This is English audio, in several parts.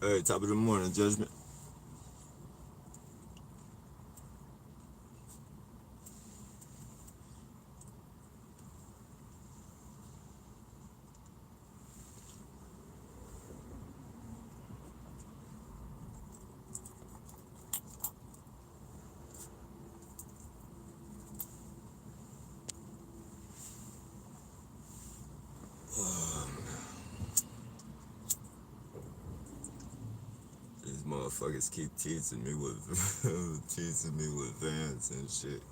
Hey, top of the morning, Judgment. These motherfuckers keep teasing me with teasing me with Vans and shit.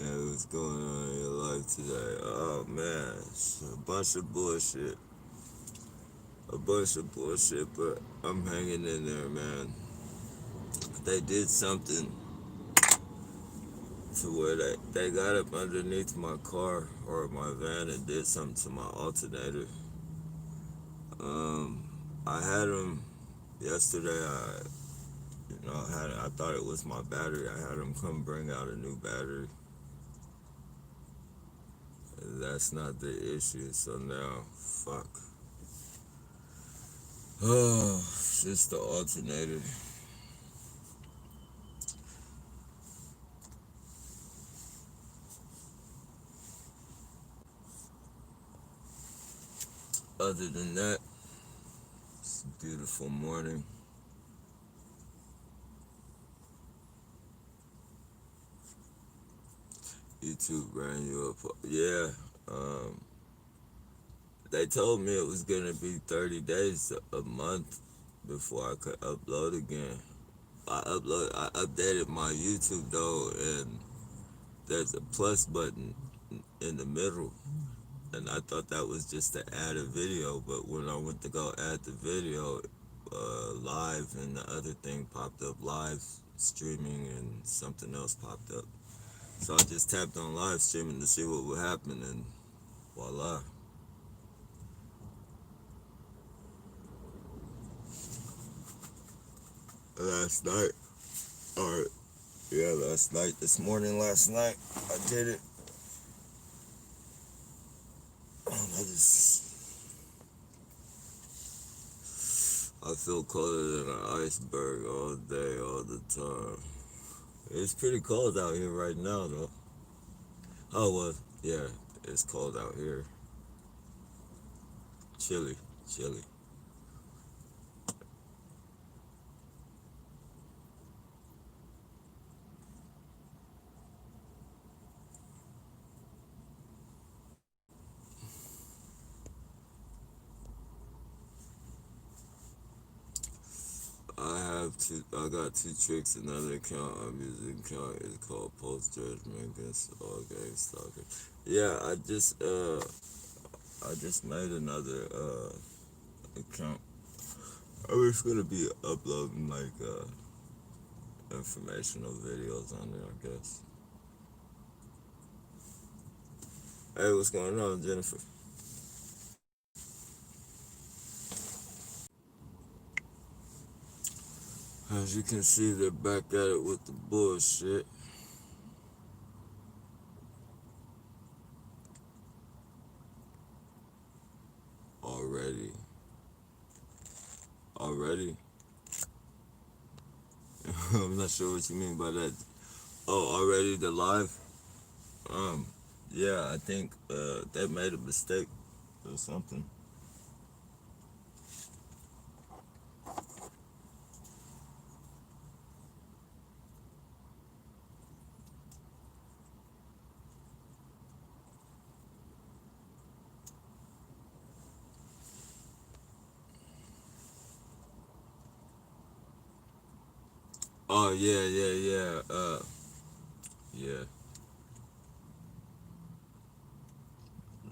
And what's going on in your life today? Oh man, it's a bunch of bullshit. A bunch of bullshit, but I'm hanging in there, man. They did something to where they got up underneath my car or my van and did something to my alternator. Um, I had them yesterday. I thought it was my battery. I had them come bring out a new battery. That's not the issue. So now, fuck. Oh, it's just the alternator. Other than that, it's a beautiful morning. YouTube ran you up. Yeah. Um, they told me it was gonna be 30 days, a month before I could upload again. I updated my YouTube though, and there's a plus button in the middle, and I thought that was just to add a video. But when I went to go add the video, live, and the other thing popped up, live streaming, and something else popped up. So I just tapped on live streaming to see what would happen, and voila. Last night, or yeah, last night, this morning, last night, I did it. I just, I feel colder than an iceberg all day, all the time. It's pretty cold out here right now, though. Oh, well, yeah, it's cold out here. Chilly, chilly. I got two tricks. Another account I'm using account is called Post Judgment Against All Gang Stalkers. Yeah, I just made another, account. I was gonna be uploading, like, informational videos on there, I guess. Hey, what's going on, Jennifer? As you can see, they're back at it with the bullshit. Already. Already? I'm not sure what you mean by that. Oh, already the live? Um, yeah, I think they made a mistake or something. Oh yeah, yeah, yeah. Yeah.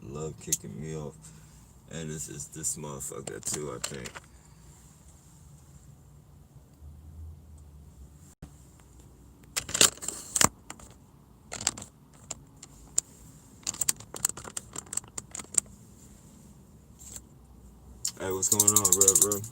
Love kicking me off. And this is this motherfucker too, I think. Hey, what's going on, Red?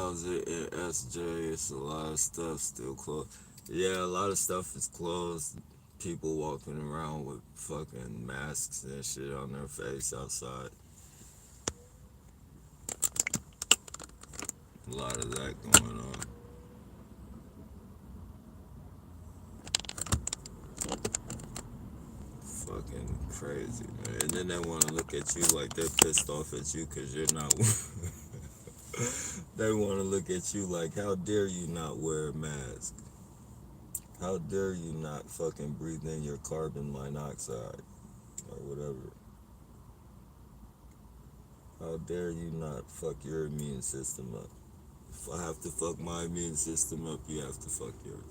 Townsend and SJ. It's a lot of stuff still closed. Yeah, a lot of stuff is closed. People walking around with fucking masks and shit on their face outside. A lot of that going on. Fucking crazy, man. And then they want to look at you like they're pissed off at you because you're not. They want to look at you like, how dare you not wear a mask? How dare you not fucking breathe in your carbon monoxide or whatever? How dare you not fuck your immune system up? If I have to fuck my immune system up, you have to fuck yours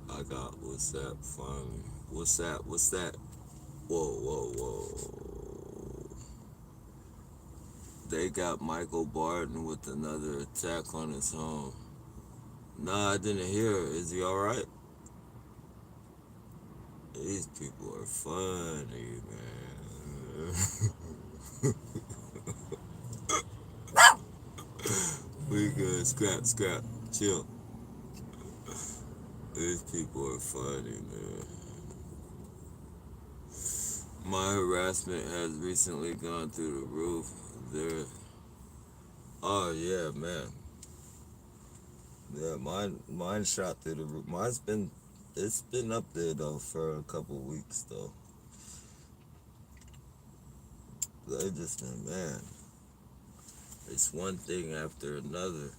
up. I got WhatsApp finally. What's that? What's that? Whoa, whoa, whoa. They got Michael Barton with another attack on his home. Nah, I didn't hear. Is he alright? These people are funny, man. We good. Scrap, scrap. Chill. These people are funny, man. My harassment has recently gone through the roof. There. Oh yeah, man. Yeah, mine shot through the roof. It's been up there though for a couple weeks though. They just been, man. It's one thing after another.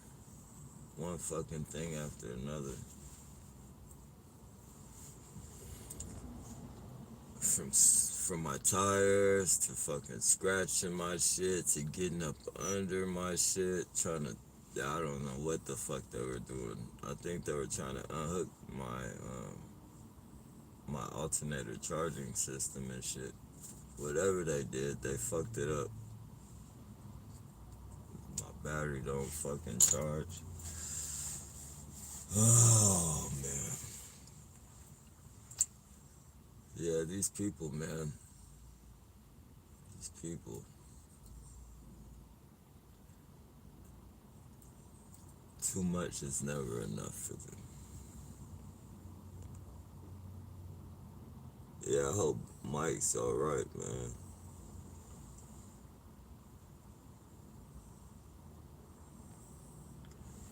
One fucking thing after another. From my tires to fucking scratching my shit to getting up under my shit, trying to, I don't know what the fuck they were doing. I think they were trying to unhook my alternator charging system and shit. Whatever they did, they fucked it up. My battery don't fucking charge. Oh man. Yeah, these people, man. These people. Too much is never enough for them. Yeah, I hope Mike's alright, man.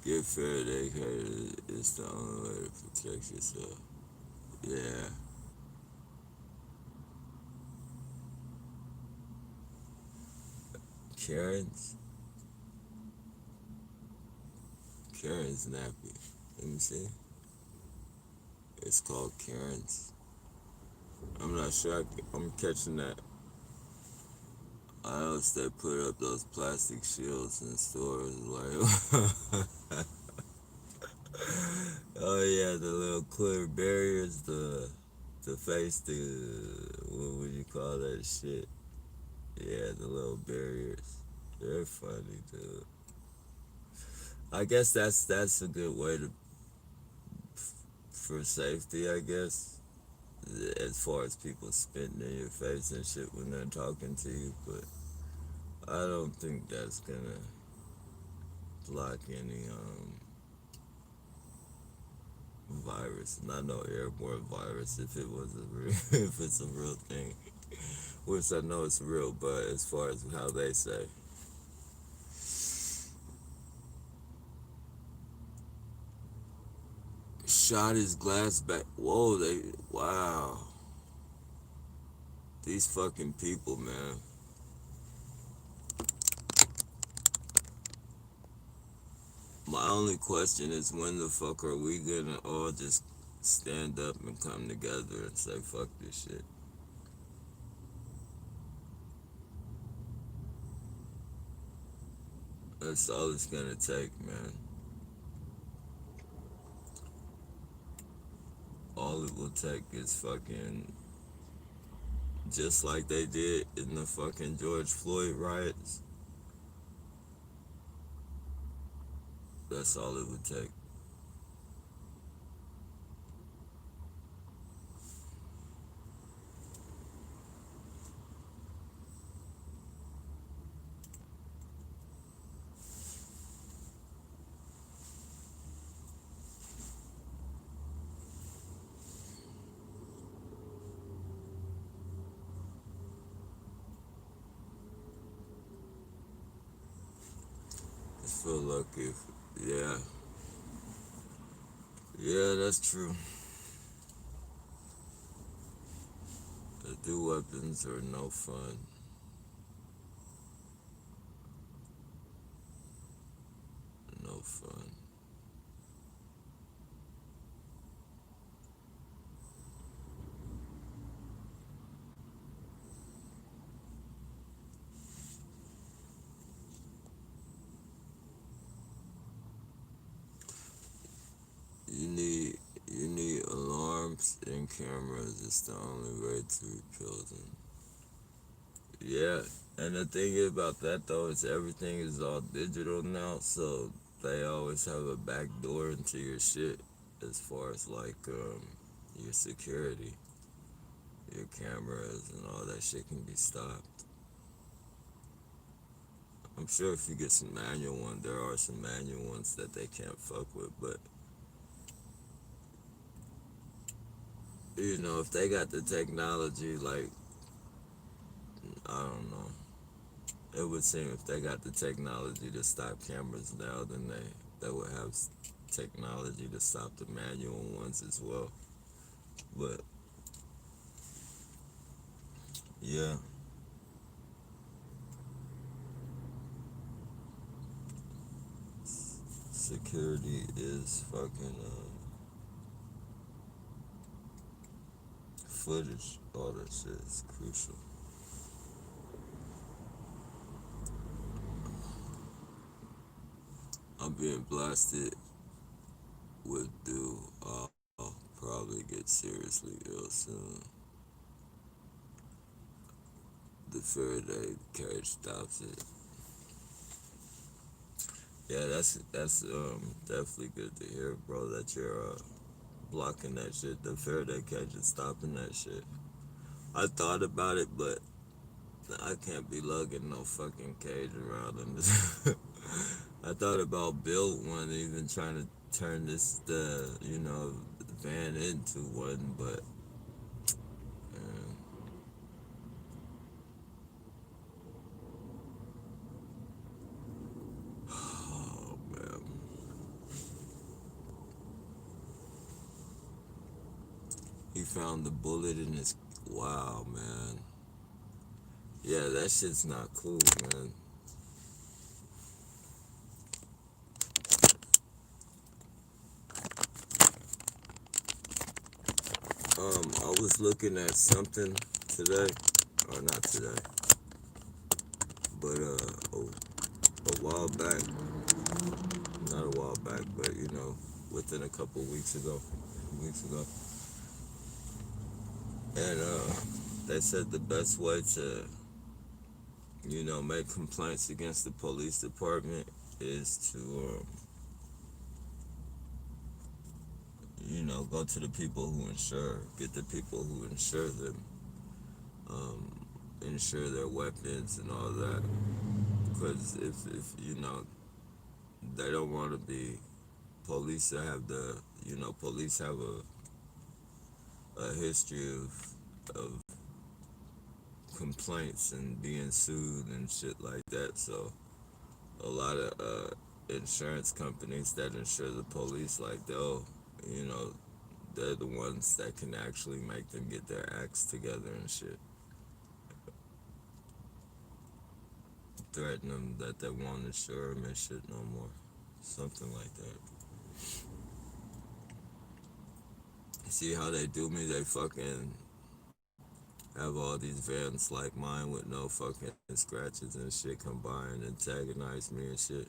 Get fair dedicated is the only way to protect yourself. Yeah. Karen's? Karen's nappy. Let me see. It's called Karen's. I'm not sure I'm catching that. I noticed they put up those plastic shields in stores like oh yeah, the little clear barriers to face the, what would you call that shit? Yeah, the little barriers. They're funny, dude. I guess that's a good way to, for safety, I guess. As far as people spitting in your face and shit when they're talking to you, but I don't think that's gonna block any virus. Not no airborne virus if it was a real if it's a real thing. Which I know it's real, but as far as how they say. Shot his glass back. Whoa, wow. These fucking people, man. My only question is, when the fuck are we gonna all just stand up and come together and say fuck this shit? That's all it's gonna take, man. All it will take is fucking, just like they did in the fucking George Floyd riots. That's all it would take. feel lucky. Yeah, yeah, that's true. The new weapons are no fun. No fun. You need you need alarms and cameras. It's the only way to repel them. Yeah, and the thing about that though is everything is all digital now, so they always have a back door into your shit as far as like your security, your cameras and all that shit can be stopped. I'm sure if you get some manual ones, there are some manual ones that they can't fuck with, but you know, if they got the technology, like I don't know, it would seem if they got the technology to stop cameras now, then they would have technology to stop the manual ones as well. But yeah, security is fucking footage. All that shit is crucial. I'm being blasted with due. I'll probably get seriously ill soon. The Faraday cage stops it. Yeah, that's definitely good to hear, bro. That you're blocking that shit. The Faraday cage is stopping that shit. I thought about it, but I can't be lugging no fucking cage around in this. I thought about build one, even trying to turn this van into one, but um, oh man, he found the bullet in his. Wow, man. Yeah, that shit's not cool, man. I was looking at something today, or not today, but a while back, not a while back, but you know, within a couple weeks ago, and they said the best way to, you know, make complaints against the police department is to, you know, go to the people who insure, get the people who insure them, um, insure their weapons and all that, because if you know, they don't want to be police that have the, you know, police have a history of complaints and being sued and shit like that. So a lot of insurance companies that insure the police, like they'll, you know, they're the ones that can actually make them get their acts together and shit. Threaten them that they won't insure them and shit no more. Something like that. See how they do me? They fucking have all these vans like mine with no fucking scratches and shit come by and antagonize me and shit.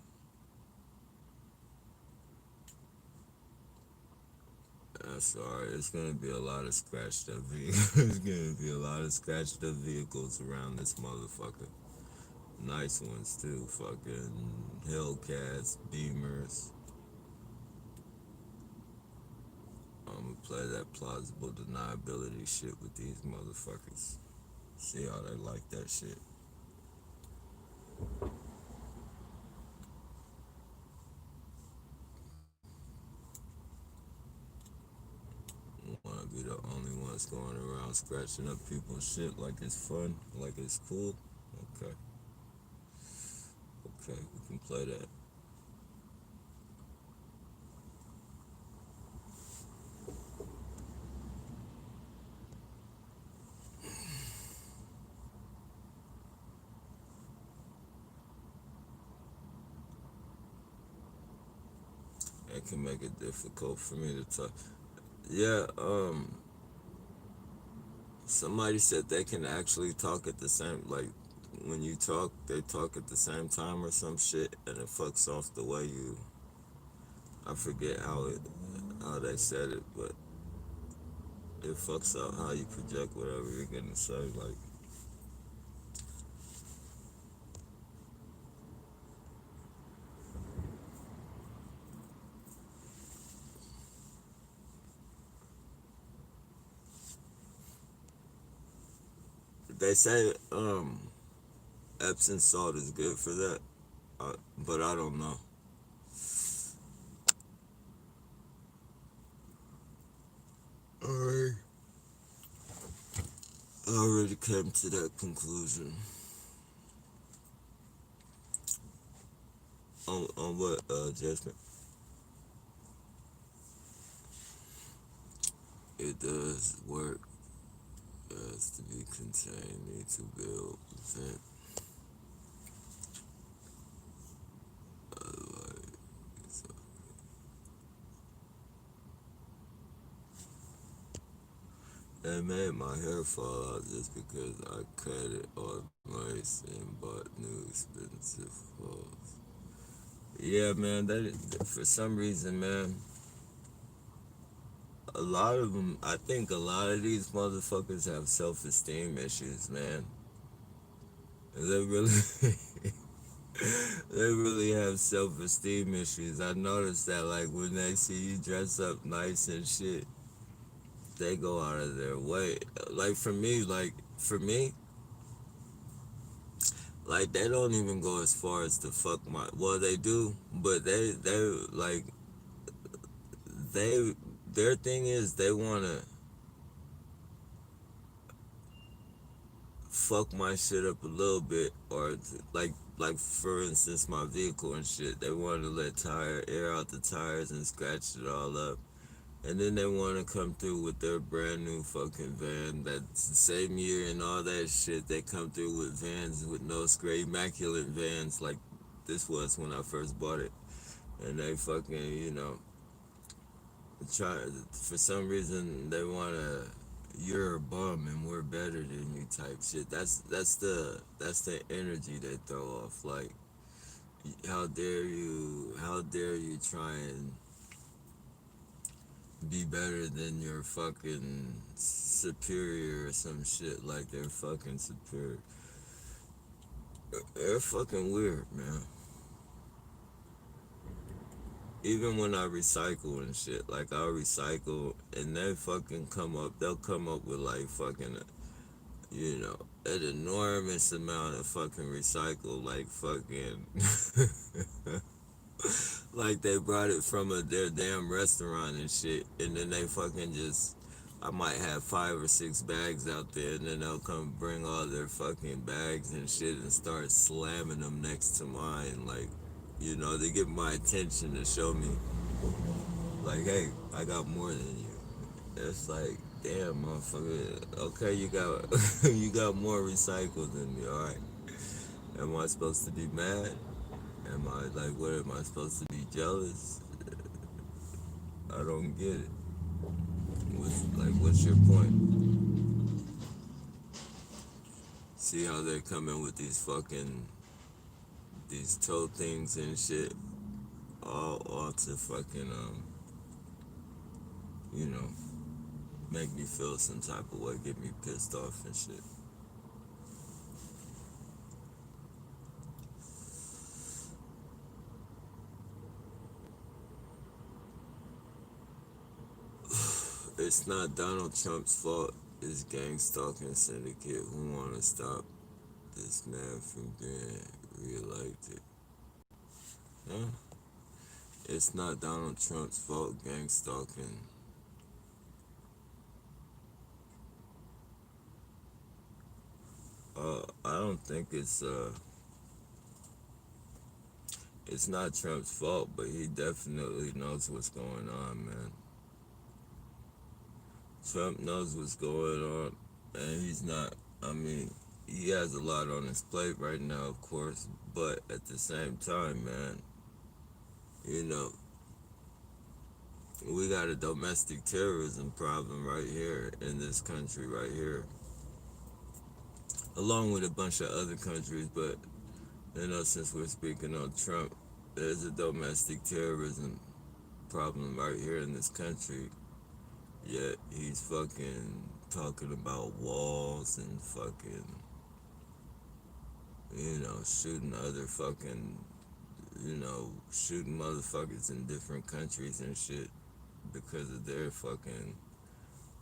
That's alright. It's gonna be a lot of scratched up vehicles. It's gonna be a lot of scratched up vehicles around this motherfucker. Nice ones too. Fucking Hellcats, Beamers. I'm gonna play that plausible deniability shit with these motherfuckers. See how they like that shit. Wanna be the only ones going around scratching up people's shit like it's fun, like it's cool. Okay, okay, we can play that. It can make it difficult for me to talk. Yeah, somebody said they can actually talk at the same, like, when you talk, they talk at the same time or some shit, and it fucks off the way you. I forget how they said it, but it fucks up how you project whatever you're gonna say. Like, they say Epsom salt is good for that, but I don't know. I already came to that conclusion. On what, Jasmine? It does work as to be contained, need to build, vent, otherwise. They made my hair fall out just because I cut it all nice and bought new expensive clothes. Yeah, man, for some reason, man, a lot of them, I think a lot of these motherfuckers have self-esteem issues, man. They really, they really have self-esteem issues. I noticed that, like, when they see you dress up nice and shit, they go out of their way. Like, for me, like, they don't even go as far as to fuck my, well, they do, but like, they, their thing is they wanna fuck my shit up a little bit, or like for instance my vehicle and shit. They want to let tire air out the tires and scratch it all up, and then they want to come through with their brand new fucking van that's the same year and all that shit. They come through with vans with no scrape, immaculate vans like this was when I first bought it, and they fucking, try, for some reason they want to, you're a bum and we're better than you type shit. That's the energy they throw off. Like, how dare you try and be better than your fucking superior or some shit, like they're fucking superior. They're fucking weird, man. Even when I recycle and shit, like I'll recycle and they fucking they'll come up with like fucking, an enormous amount of fucking recycle, like fucking, like they brought it from their damn restaurant and shit, and then they fucking just, I might have 5 or 6 bags out there, and then they'll come bring all their fucking bags and shit and start slamming them next to mine, like, they get my attention to show me, like, hey, I got more than you. It's like, damn, motherfucker. Okay, you got you got more recycled than me. All right. Am I supposed to be mad? Am I like, what am I supposed to be jealous? I don't get it. What's your point? See how they're coming with these toe things and shit, all to fucking you know, make me feel some type of way, get me pissed off and shit. It's not Donald Trump's fault. It's gang stalking syndicate who want to stop this man from being reelected. Huh? It's not Donald Trump's fault, gang stalking. I don't think it's not Trump's fault, but he definitely knows what's going on, man. Trump knows what's going on, and he's not, I mean, he has a lot on his plate right now, of course, but at the same time, man, you know, We got a domestic terrorism problem right here in this country, right here, along with a bunch of other countries. But since we're speaking on Trump, there's a domestic terrorism problem right here in this country. Yet he's fucking talking about walls and fucking, shooting other fucking, shooting motherfuckers in different countries and shit because of their fucking,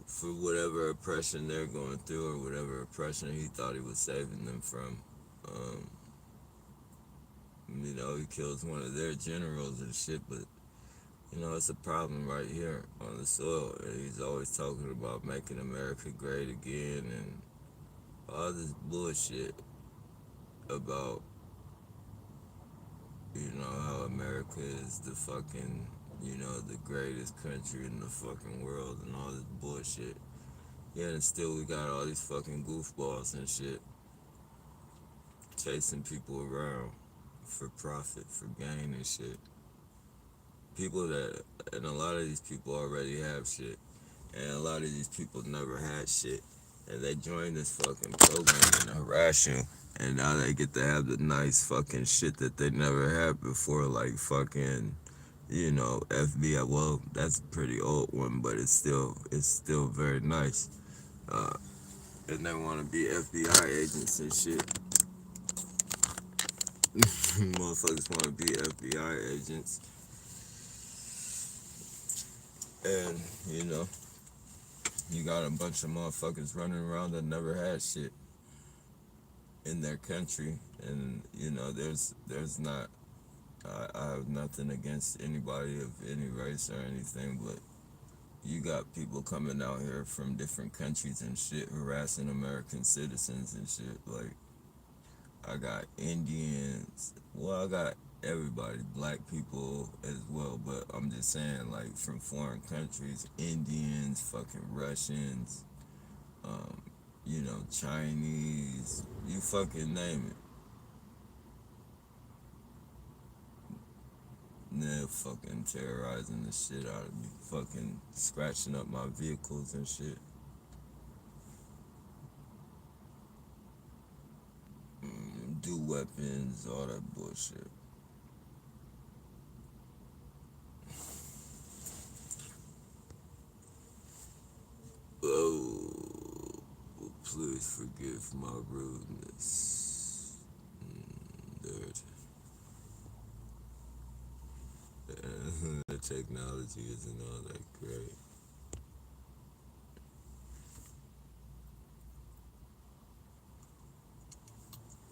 for whatever oppression they're going through or whatever oppression he thought he was saving them from. Um, he kills one of their generals and shit, but it's a problem right here on the soil. And he's always talking about making America great again and all this bullshit about, how America is the fucking, the greatest country in the fucking world and all this bullshit. Yeah, and still we got all these fucking goofballs and shit chasing people around for profit, for gain and shit. People that, and a lot of these people already have shit, and a lot of these people never had shit, and they join this fucking program and harass you, and now they get to have the nice fucking shit that they never had before, like fucking, FBI. Well, that's a pretty old one, but it's still very nice. Uh, and they want to be FBI agents and shit. Motherfuckers want to be FBI agents, and you got a bunch of motherfuckers running around that never had shit in their country, and there's not. I have nothing against anybody of any race or anything, but you got people coming out here from different countries and shit harassing American citizens and shit. Like, I got Indians. Well, I got everybody, black people as well, but I'm just saying, like, from foreign countries, Indians, fucking Russians, um, Chinese, you fucking name it. And they're fucking terrorizing the shit out of me, fucking scratching up my vehicles and shit. Do weapons, all that bullshit. Oh, please forgive my rudeness. There. The technology isn't all that great.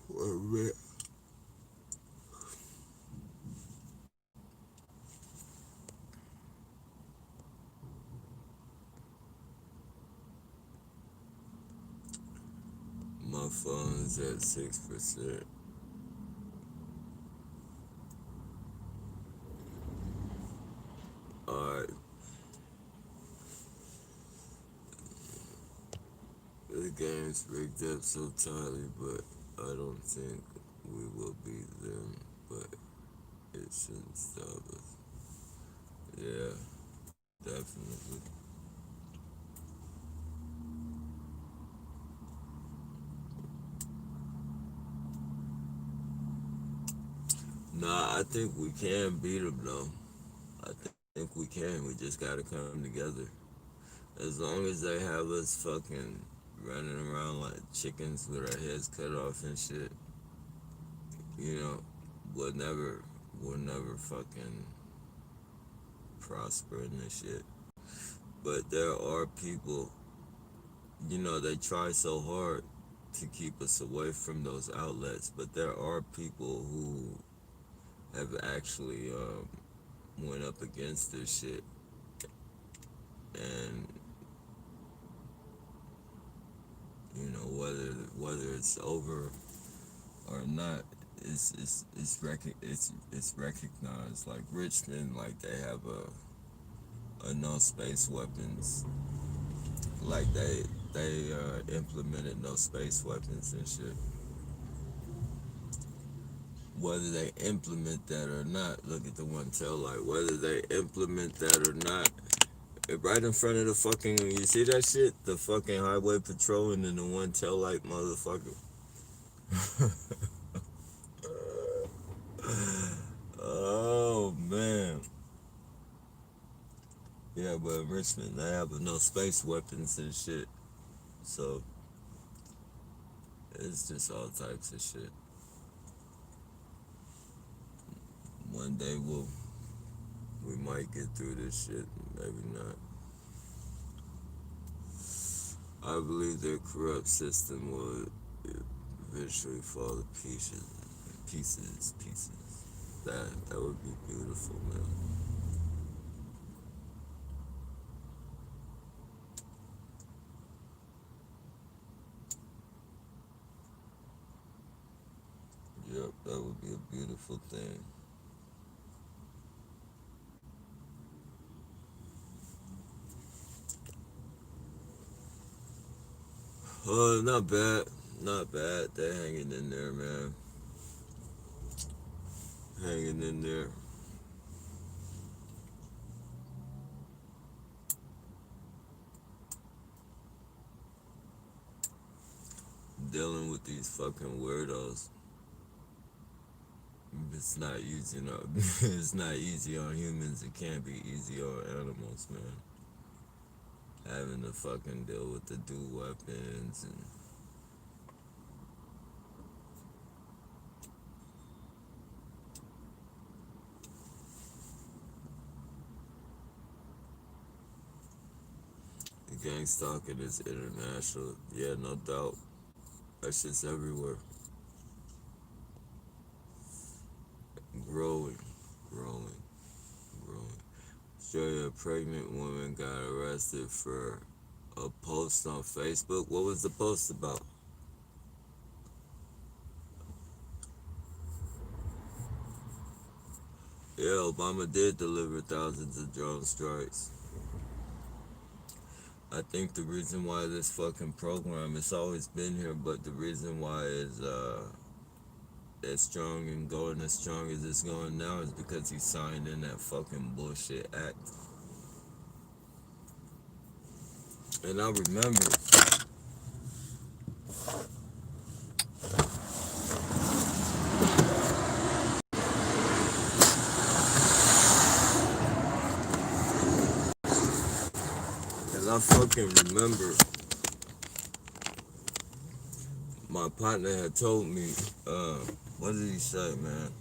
Well, man, my phone's at 6%. Alright, the game's rigged up so tightly, but I don't think we will beat them, but it shouldn't stop us. Yeah, definitely. Nah, I think we can beat them though. I think we can. We just gotta come together. As long as they have us fucking running around like chickens with our heads cut off and shit, you know, we'll never, we'll never fucking prosper in this shit. But there are people, they try so hard to keep us away from those outlets, but there are people who have actually went up against this shit, and whether it's over or not, it's recognized. Like Richmond, like they have a no space weapons, like they implemented no space weapons and shit. whether they implement that or not. Look at the one tail light. Whether they implement that or not, right in front of the fucking, you see that shit? The fucking highway patrol and then the one tail light motherfucker. Oh man. Yeah, but in Richmond they have no space weapons and shit. So it's just all types of shit. One day we might get through this shit, maybe not. I believe their corrupt system will eventually fall to pieces. That would be beautiful, man. Yep, that would be a beautiful thing. Not bad, not bad. They're hanging in there, man. Hanging in there. Dealing with these fucking weirdos. It's not easy, no. It's not easy on humans. It can't be easy on animals, man. Having to fucking deal with the dual weapons and the gang stalking is international. Yeah, no doubt. That shit's everywhere. Growing, growing, growing. Australia, a pregnant woman got arrested for a post on Facebook. What was the post about? Yeah, Obama did deliver thousands of drone strikes. I think the reason why this fucking program, it's always been here, but the reason why it's as strong and going as strong as it's going now is because he signed in that fucking bullshit act. And I remember, and I fucking remember my partner had told me, what did he say, man?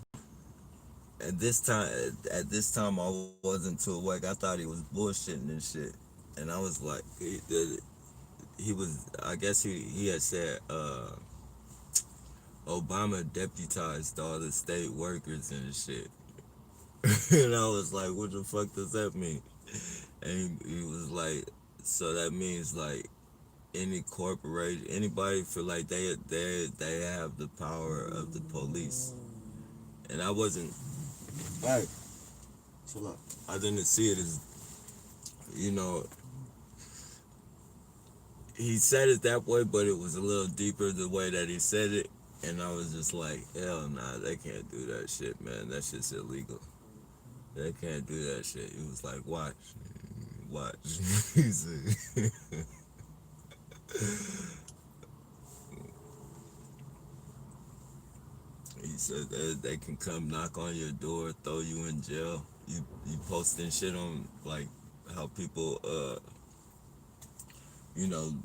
At this time, I wasn't too awake. I thought he was bullshitting and shit, and I was like, he was. I guess he had said, Obama deputized all the state workers and shit, and I was like, what the fuck does that mean? And he was like, so that means like any corporation, anybody feel like they have the power of the police, and I wasn't. Hey, chill out. I didn't see it as, you know, he said it that way, but it was a little deeper the way that he said it. And I was just like, hell nah, they can't do that shit, man. That shit's illegal. They can't do that shit. He was like, watch. He said, he said that they can come knock on your door, throw you in jail. You posting shit on like how people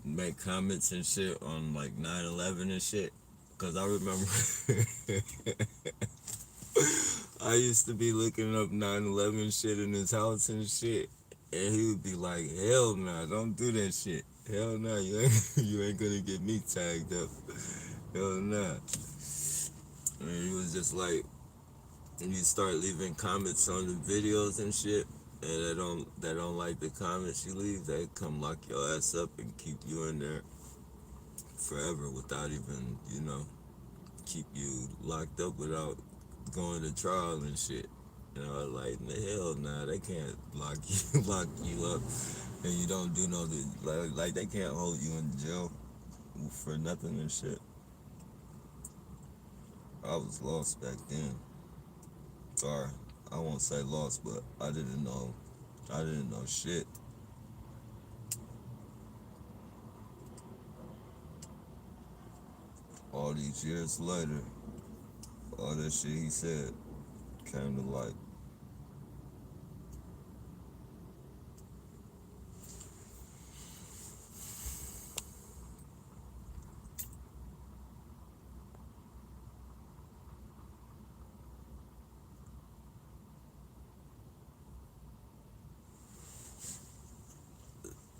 make comments and shit on like 9/11 and shit. Cause I remember I used to be looking up 9/11 shit in his house and shit, and he would be like, "Hell nah, don't do that shit. Hell nah, you ain't gonna get me tagged up. Hell nah." And he was just like, and you start leaving comments on the videos and shit, and they don't like the comments you leave, they come lock your ass up and keep you in there forever without even keep you locked up without going to trial and shit. Like the hell nah, they can't lock you lock you up, and you don't do no like they can't hold you in jail for nothing and shit. I was lost back then. Sorry, I won't say lost, but I didn't know. I didn't know shit. All these years later, all that shit he said came to light.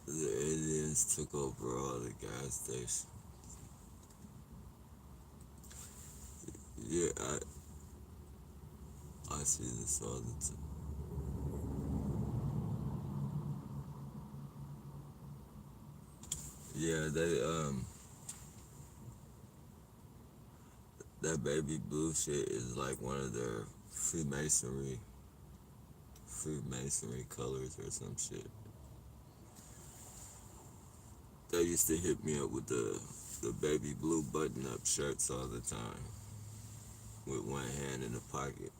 The aliens took over all the gas stations. Yeah, I see this all the time. Yeah, that baby blue shit is like one of their Freemasonry colors or some shit. They used to hit me up with the baby blue button up shirts all the time with one hand in the pocket.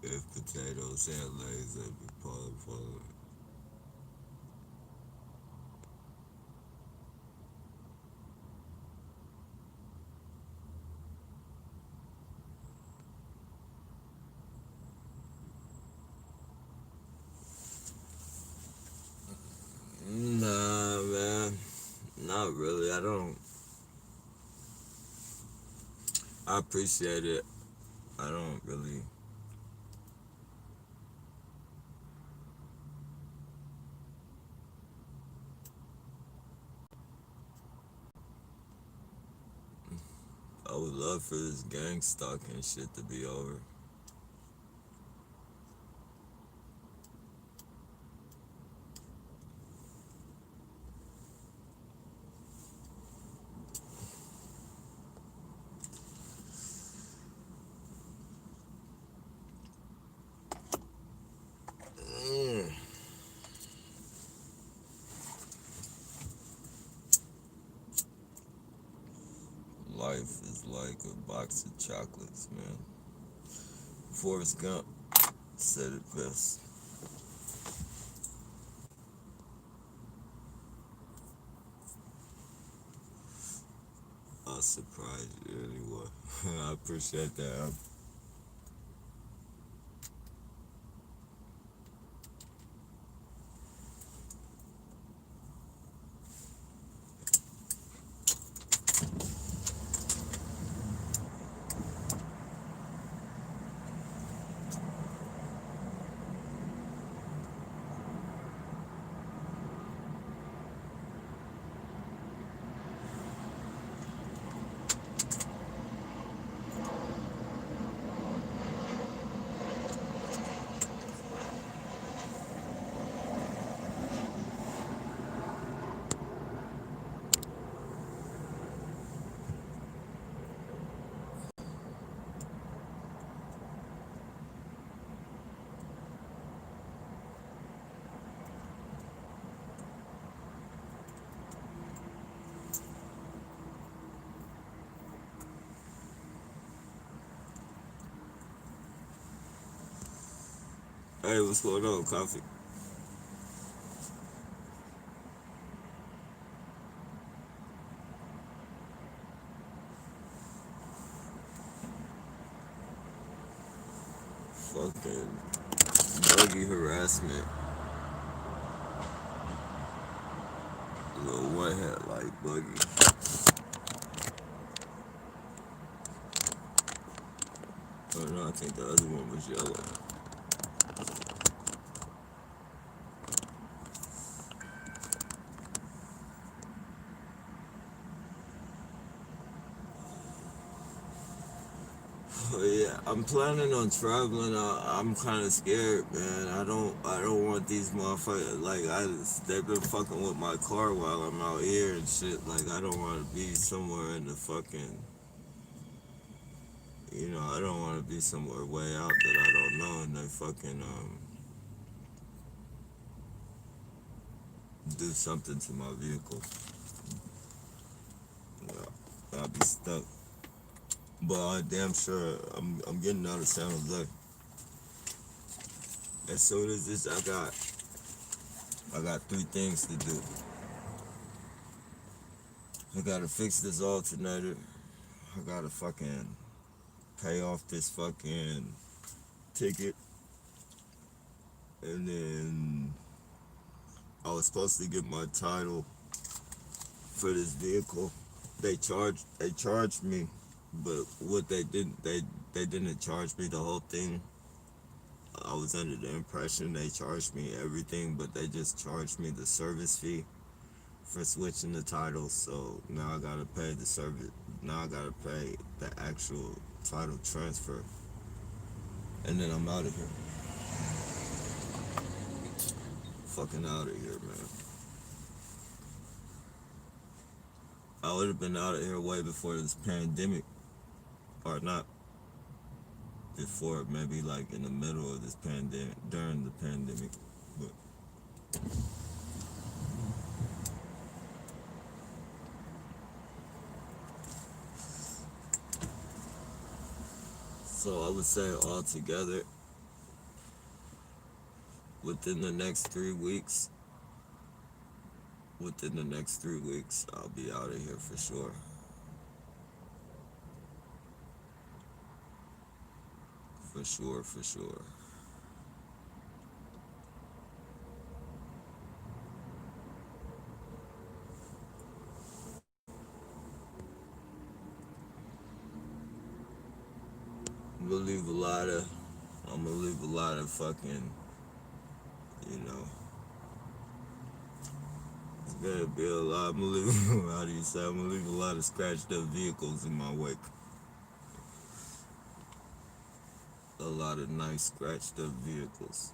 If potatoes had legs, they'd be falling. Nah, man, not really. I don't. I appreciate it. I don't really. I would love for this gang stalking shit to be over. Mm. Life is like a box of chocolates, man. Forrest Gump said it best. I'll surprise you anyway. I appreciate that. Hey, what's going on, Coffee? Fucking buggy harassment. Little one had like buggy. Oh no, I think the other one was yellow. But yeah, I'm planning on traveling. I'm kind of scared, man. I don't want these motherfuckers. Like, they've been fucking with my car while I'm out here and shit. Like, I don't want to be somewhere in the fucking, I don't want to be somewhere way out that I don't know, and they fucking do something to my vehicle. I'll be stuck. But I'm damn sure I'm getting out of San Jose. As soon as this, I got three things to do. I gotta fix this alternator. I gotta fucking pay off this fucking ticket, and then I was supposed to get my title for this vehicle. They charged me, but what they didn't charge me the whole thing. I was under the impression they charged me everything, but they just charged me the service fee for switching the title. So now I gotta pay the service. Now I gotta pay the actual title transfer, and then I'm out of here. Fucking out of here, man. I would have been out of here way before this pandemic, or not before, maybe like in the middle of this pandemic, during the pandemic. But so I would say altogether, within the next 3 weeks, I'll be out of here for sure. For sure, for sure. I'm gonna leave a lot of, I'm gonna leave a lot of fucking, you know, it's gonna be a lot. I'm gonna leave, how do you say? I'm gonna leave a lot of scratched up vehicles in my wake. A lot of nice scratched up vehicles.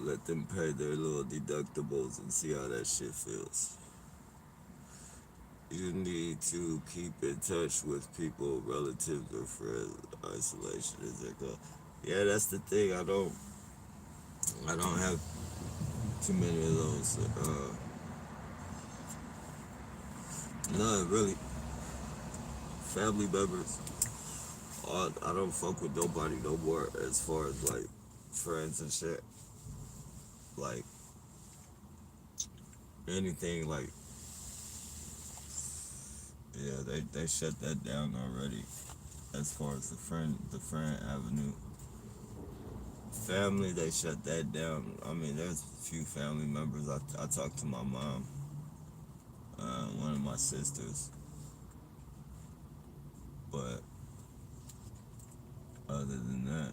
Let them pay their little deductibles and see how that shit feels. You need to keep in touch with people relative to friends. Isolation is their goal. Yeah, that's the thing. I don't have too many of those. None really. Family members. I don't fuck with nobody no more as far as like friends and shit. Like anything like, yeah, they shut that down already as far as the friend avenue. Family, they shut that down. I mean, there's a few family members. I talked to my mom, one of my sisters, but other than that,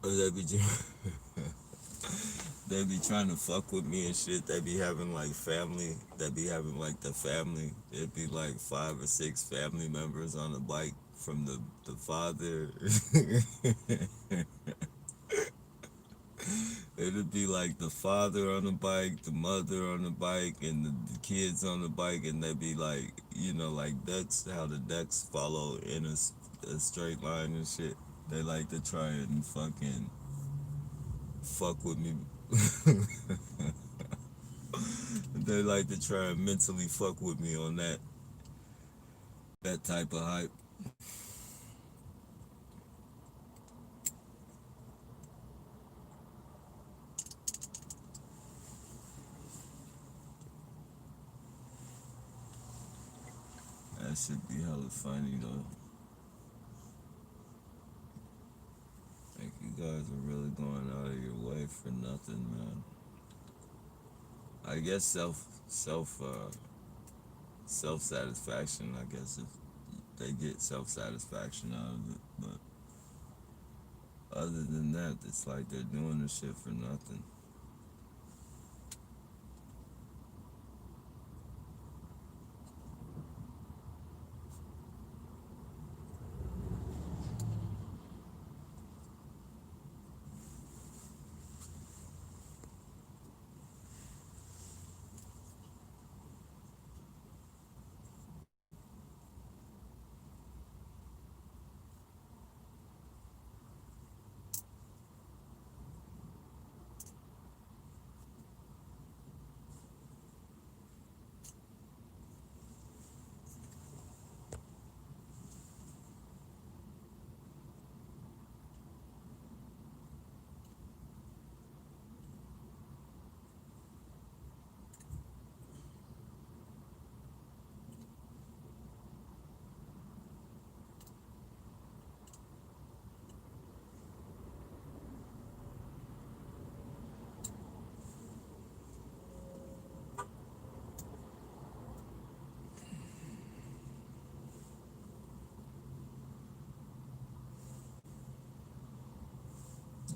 they be they be trying to fuck with me and shit. They be having like family. They be having like the family. It'd be like 5 or 6 family members on a bike from the father. It'd be like the father on the bike, the mother on the bike, and the kids on the bike, and they'd be like, like ducks, how the ducks follow in a straight line and shit. They like to try and fucking fuck with me. They like to try and mentally fuck with me on that type of hype. That should be hella funny though. Like you guys are really going out of your way for nothing, man. I guess self satisfaction. I guess if they get self satisfaction out of it, but other than that, it's like they're doing the shit for nothing.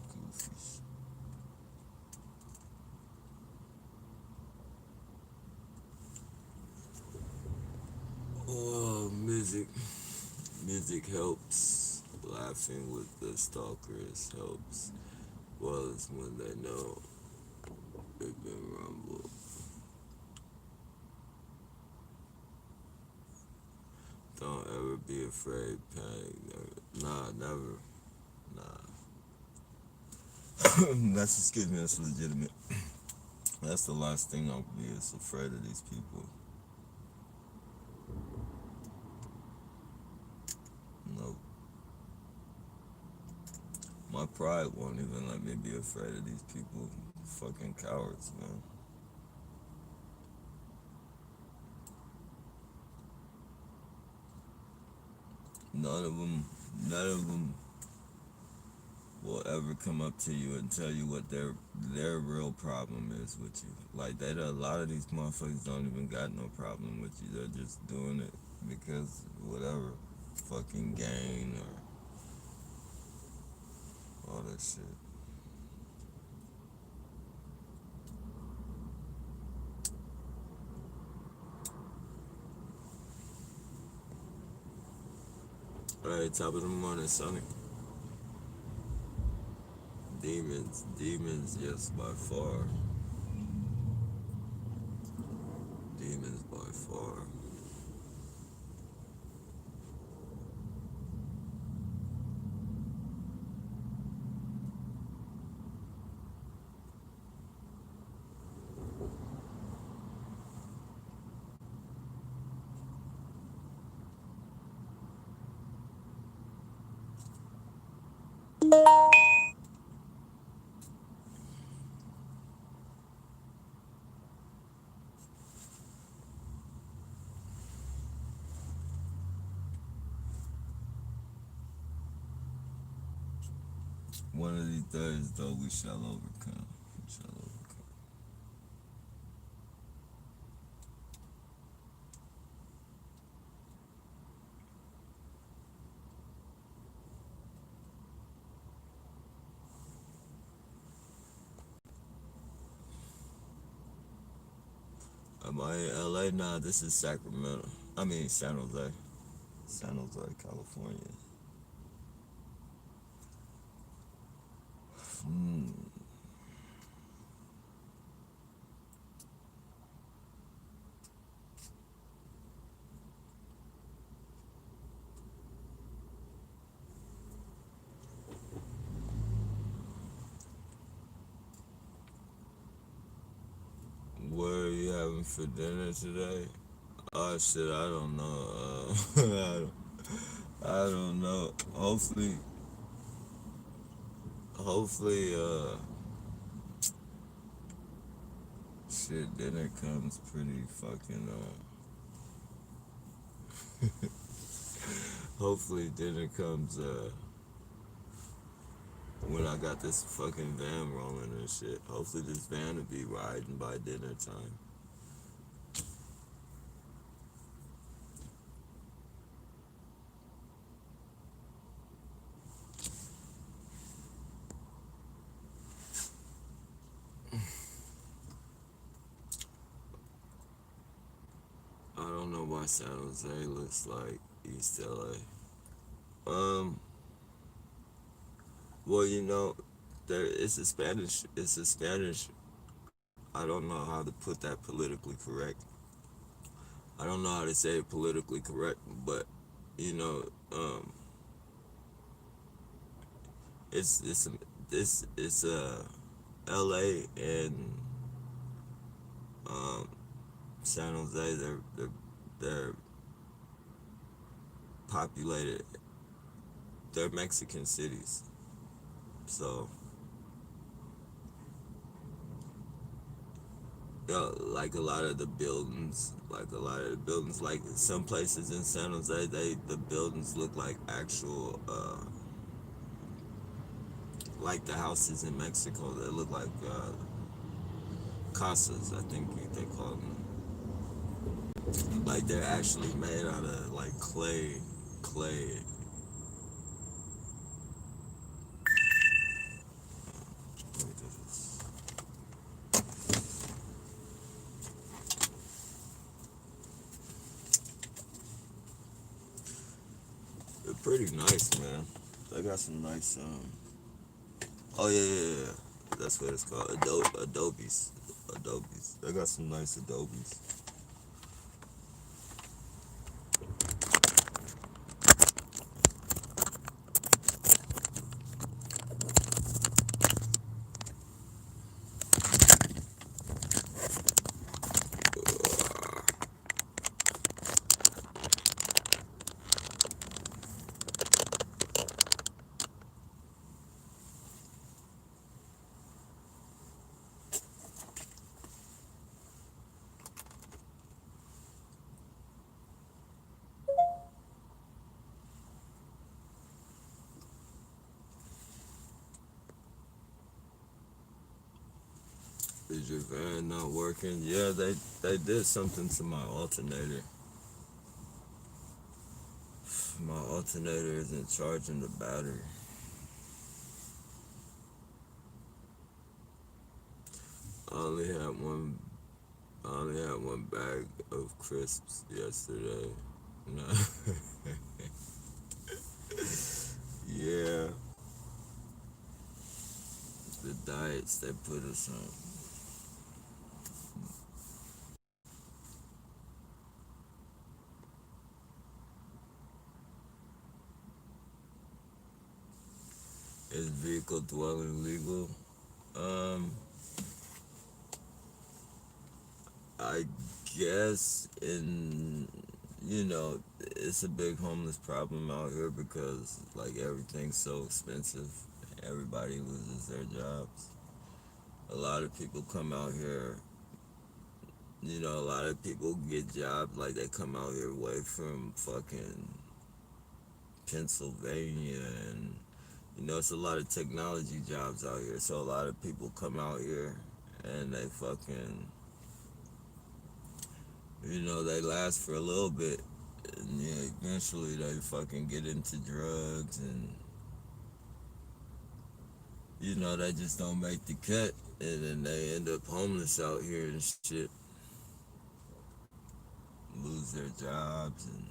Goofy. Oh, music helps. Laughing with the stalkers helps. Well, it's when they know they've been rumbled. Don't ever be afraid, panic. Never. Nah, never. Nah. That's excuse me. That's legitimate. That's the last thing I'll be is afraid of these people. No, my pride won't even let me be afraid of these people. Fucking cowards, man. None of them. None of them will ever come up to you and tell you what their real problem is with you. Like a lot of these motherfuckers don't even got no problem with you. They're just doing it because whatever, fucking gain or all that shit. All right, top of the morning, Sonny. Demons, yes, by far. Demons by far. One of these days, though, we shall overcome. We shall overcome. Am I in LA? Nah, this is Sacramento. I mean, San Jose. San Jose, California. Hmm. What are you having for dinner today? Oh shit, I don't know. I don't know. Hopefully, shit, dinner comes pretty fucking. Hopefully, dinner comes when I got this fucking van rolling and shit. Hopefully this van will be riding by dinner time. I don't know why San Jose looks like East LA. Um, well, there it's a Spanish. I don't know how to put that politically correct. I don't know how to say it politically correct, but you know, um, it's it's L.A. and um, San Jose. They're populated. They're Mexican cities, so like a lot of the buildings, like some places in San Jose, the buildings look like actual, like the houses in Mexico. They look like casas, I think they call them. Like they're actually made out of like clay. Let me do this. They're pretty nice, man. They got some nice. Oh yeah. That's what it's called. Adobes. Adobes. They got some nice adobes. Is your van not working? Yeah, they did something to my alternator. My alternator isn't charging the battery. I only had one. I only had one bag of crisps yesterday. No. Yeah, the diets they put us on. Is vehicle dwelling legal? Um, I guess it's a big homeless problem out here because like everything's so expensive. Everybody loses their jobs. A lot of people come out here. A lot of people get jobs like they come out here away from fucking Pennsylvania and it's a lot of technology jobs out here. So a lot of people come out here and they fucking they last for a little bit and yeah, eventually they fucking get into drugs and they just don't make the cut and then they end up homeless out here and shit, lose their jobs and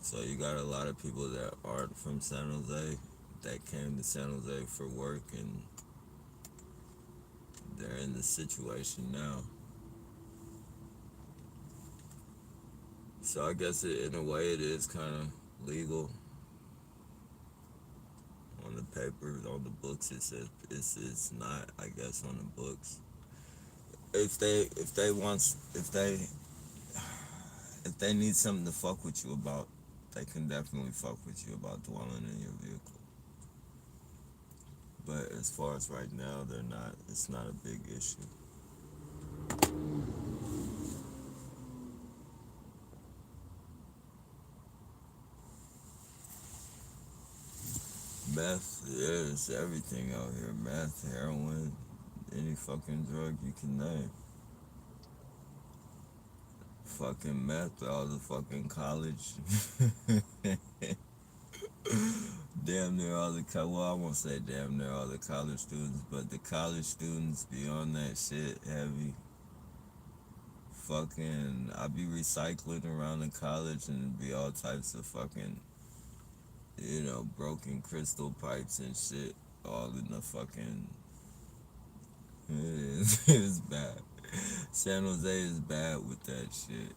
so you got a lot of people that aren't from San Jose that came to San Jose for work and they're in this situation now. So I guess in a way it is kind of legal on the paper, on the books. It says it's not. I guess on the books. If they need something to fuck with you about, they can definitely fuck with you about dwelling in your vehicle. But as far as right now, they're not. It's not a big issue. Meth, yeah, it's everything out here. Meth, heroin, any fucking drug you can name. Fucking meth, all the fucking college. Damn near all the well, I won't say damn near all the college students, but the college students be on that shit heavy. Fucking, I be recycling around the college and be all types of fucking, broken crystal pipes and shit, all in the fucking. It's bad. San Jose is bad with that shit.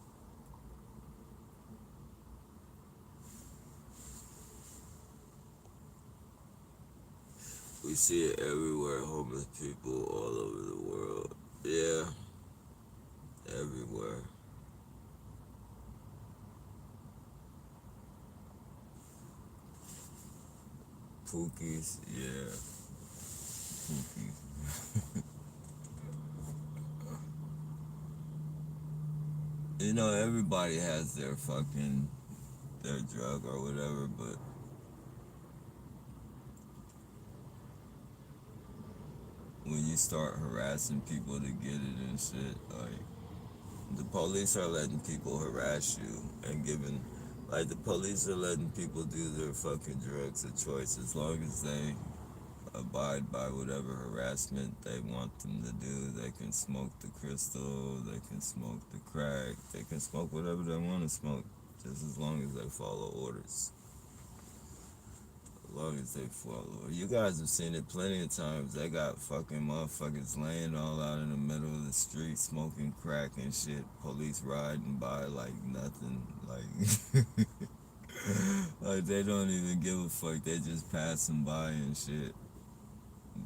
We see it everywhere. Homeless people all over the world. Yeah, everywhere. Pookies, yeah, pookies. Everybody has their drug or whatever, but when you start harassing people to get it and shit, like the police are letting people harass you and giving, like the police are letting people do their fucking drugs of choice as long as they abide by whatever harassment they want them to do. They can smoke the crystal, they can smoke the crack, they can smoke whatever they want to smoke, just as long as they follow orders. As long as they follow. You guys have seen it plenty of times. They got fucking motherfuckers laying all out in the middle of the street smoking crack and shit. Police riding by like nothing. Like, like they don't even give a fuck. They just passing by and shit.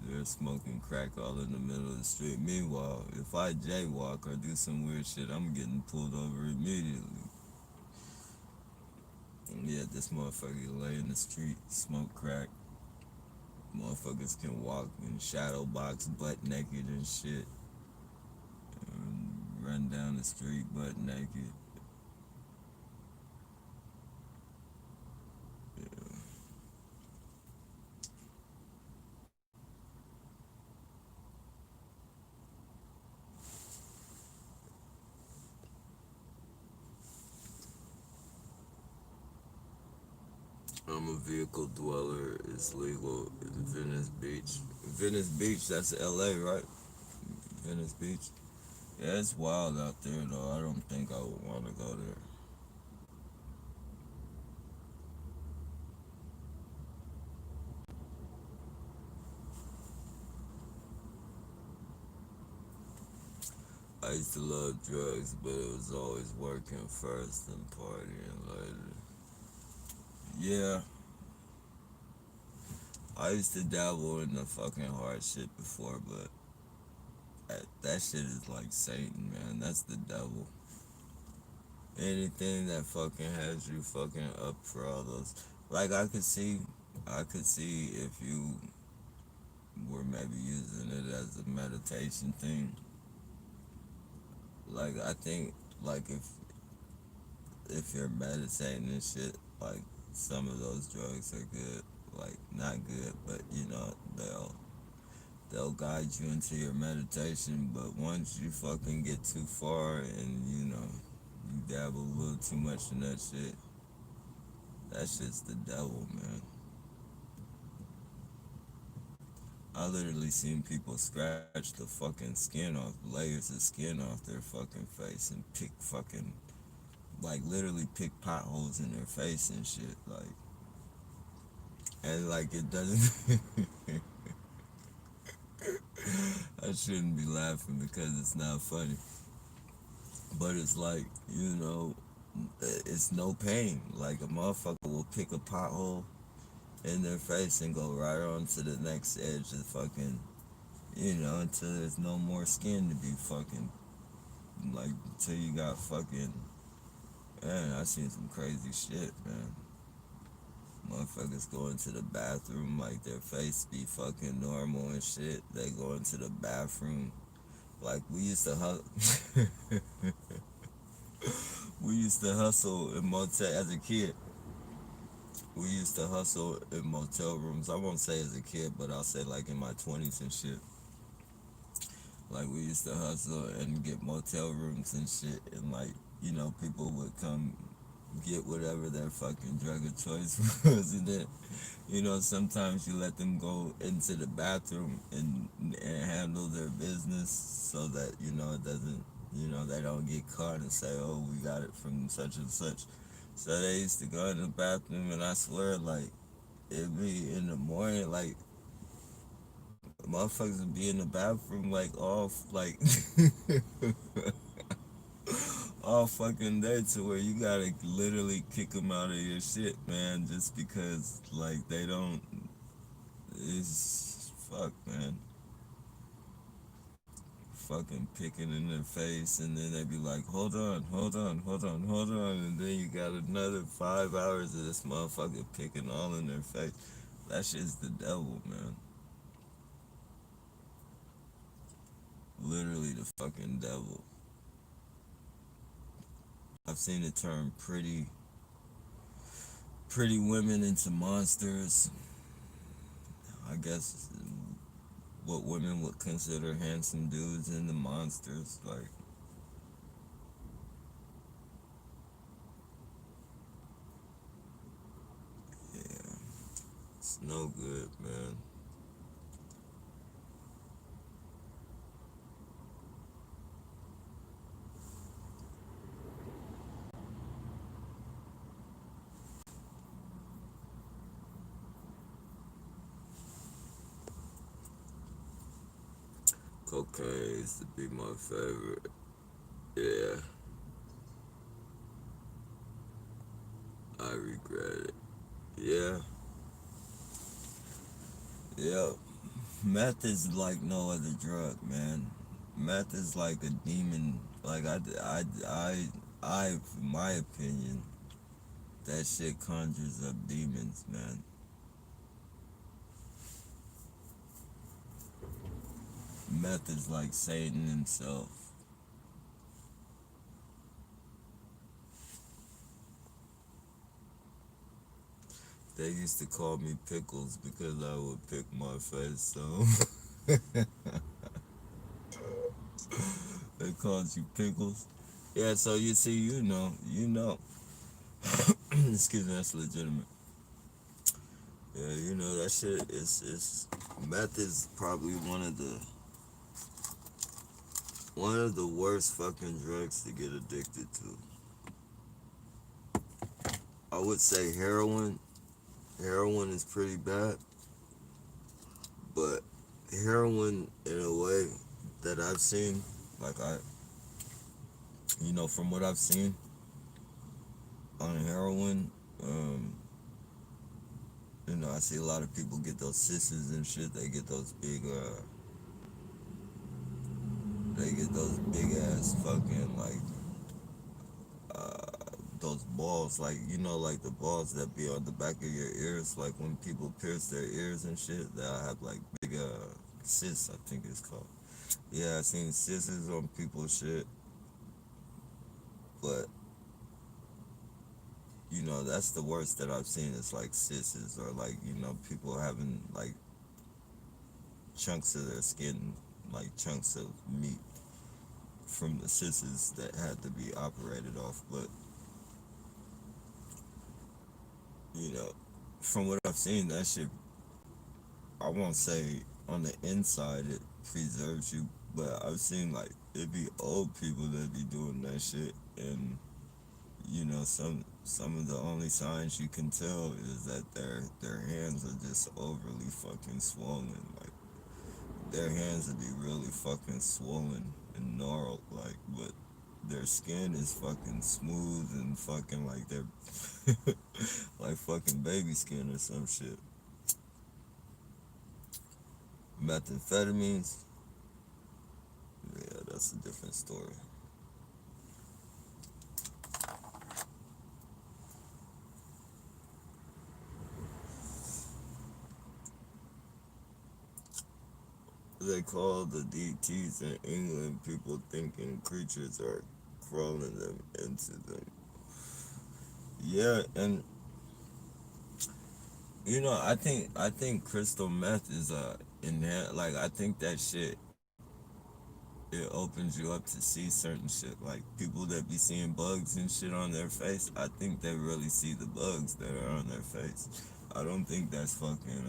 They're smoking crack all in the middle of the street. Meanwhile, if I jaywalk or do some weird shit, I'm getting pulled over immediately. And yeah, this motherfucker lay in the street, smoke crack. Motherfuckers can walk in shadow box butt naked and shit. And run down the street butt naked. Yeah. I'm a vehicle dweller. It's legal in Venice Beach. Venice Beach, that's LA, right? Venice Beach. Yeah, it's wild out there though. I don't think I would want to go there. I used to love drugs, but it was always working first and partying later. Yeah, I used to dabble in the fucking hard shit before, but that shit is like Satan, man. That's the devil. Anything that fucking has you fucking up for all those. Like I could see if you were maybe using it as a meditation thing. Like I think like if you're meditating and shit, like some of those drugs are good. Like not good, but they'll guide you into your meditation. But once you fucking get too far and you dabble a little too much in that shit, that shit's the devil, man. I literally seen people scratch the fucking skin off, layers of skin off their fucking face and pick fucking, like literally pick potholes in their face and shit. Like, and like it doesn't, I shouldn't be laughing because it's not funny. But it's like, it's no pain. Like a motherfucker will pick a pothole in their face and go right on to the next edge of fucking, until there's no more skin to be fucking, like, until you got fucking, man, I seen some crazy shit, man. Motherfuckers go into the bathroom like their face be fucking normal and shit. They go into the bathroom like we used to we used to hustle in Motet as a kid. we used to hustle in motel rooms. I won't say as a kid, but I'll say like in my 20s and shit. Like we used to hustle and get motel rooms and shit, and like people would come get whatever their fucking drug of choice was, and then sometimes you let them go into the bathroom and handle their business so that it doesn't they don't get caught and say, oh, we got it from such and such. So they used to go in the bathroom, and I swear, like, it'd be in the morning, like, motherfuckers would be in the bathroom, like, like, all fucking day, to where you gotta literally kick them out of your shit, man, just because, like, they don't, it's, fuck, man. Fucking picking in their face, and then they be like, hold on, hold on, hold on, hold on, and then you got another 5 hours of this motherfucker picking all in their face. That shit's the devil, man. Literally the fucking devil. I've seen it turn pretty women into monsters. I guess what women would consider handsome dudes into monsters. Like, yeah, it's no good, man. Cocaine used to be my favorite. Yeah, I regret it. Yeah, yeah. Meth is like no other drug, man. Meth is like a demon. Like in my opinion, that shit conjures up demons, man. Meth is like Satan himself. They used to call me Pickles because I would pick my face, so they called you Pickles. Yeah, so you see, excuse me, that's legitimate. Yeah, that shit is meth is probably one of the worst fucking drugs to get addicted to. I would say heroin. Heroin is pretty bad, but heroin in a way that I've seen, like from what I've seen on heroin, um, I see a lot of people get those sisses and shit. They get those big ass fucking like those balls, like like the balls that be on the back of your ears, like when people pierce their ears and shit. They'll have like big cysts, I think it's called. Yeah, I seen cysts on people's shit, but that's the worst that I've seen. Is like cysts, or like people having like chunks of their skin, like chunks of meat from the cysts that had to be operated off. But you know, from what I've seen, that shit, I won't say on the inside it preserves you, but I've seen like it be old people that be doing that shit, and some of the only signs you can tell is that their hands are just overly fucking swollen. Like their hands would be really fucking swollen and gnarled, like, but their skin is fucking smooth and fucking like they're like fucking baby skin or some shit. Methamphetamines, yeah, that's a different story. They call the DTs in England people thinking creatures are crawling them into them. Yeah, and I think crystal meth is inherent. Like I think that shit it opens you up to see certain shit. Like people that be seeing bugs and shit on their face, I think they really see the bugs that are on their face. I don't think that's fucking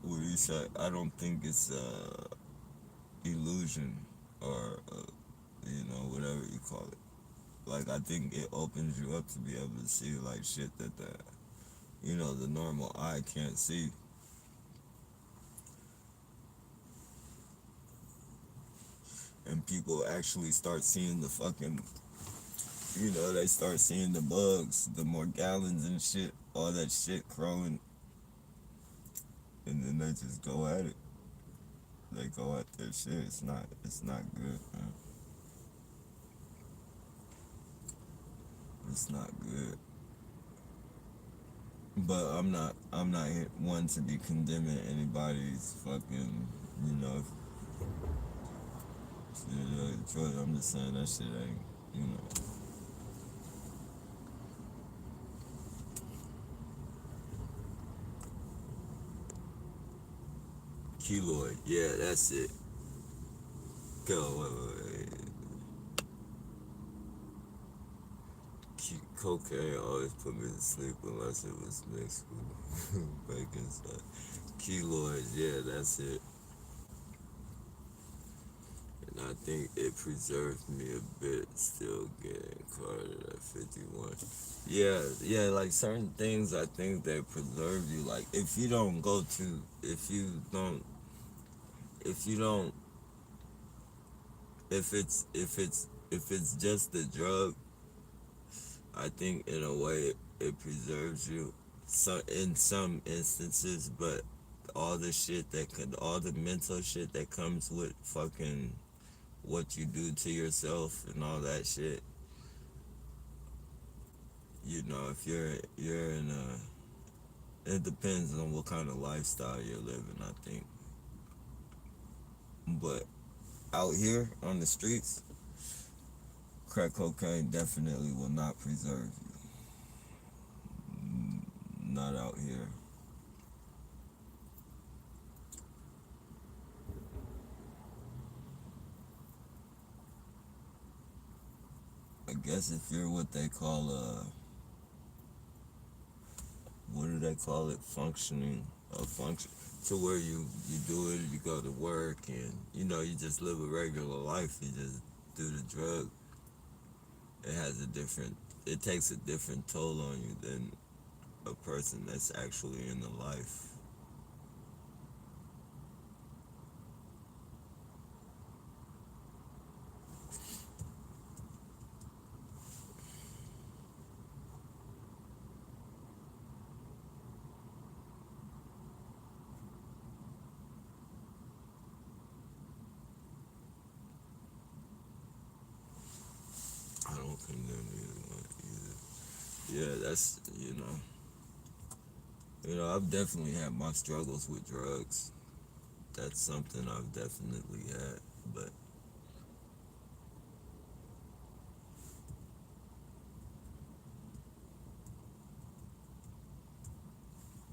what do you say? I don't think it's illusion or whatever you call it. Like I think it opens you up to be able to see like shit that the normal eye can't see. And people actually start seeing the fucking, they start seeing the bugs, the more gallons and shit, all that shit crawling, and then they just go at it. They go at their shit. It's not good, man. It's not good. But I'm not one to be condemning anybody's fucking, you know, choice. I'm just saying that shit ain't, you know. Keloid, yeah, that's it. Go, wait. Cocaine always put me to sleep unless it was mixed with bacon stuff. Keloid, yeah, that's it. And I think it preserved me a bit, still getting caught at 51. Yeah, like certain things I think they preserve you. Like if you don't, if it's just the drug, I think in a way it preserves you. So in some instances, but all the mental shit that comes with fucking what you do to yourself and all that shit. If you're in it depends on what kind of lifestyle you're living, I think. But out here on the streets, crack cocaine definitely will not preserve you. Not out here. I guess if you're what they call what do they call it? Functioning, a function to where you do it, you go to work, and you just live a regular life. You just do the drug. It has a different. It takes a different toll on you than a person that's actually in the life. I don't condemn either one either. Yeah, that's I've definitely had my struggles with drugs. That's something I've definitely had, but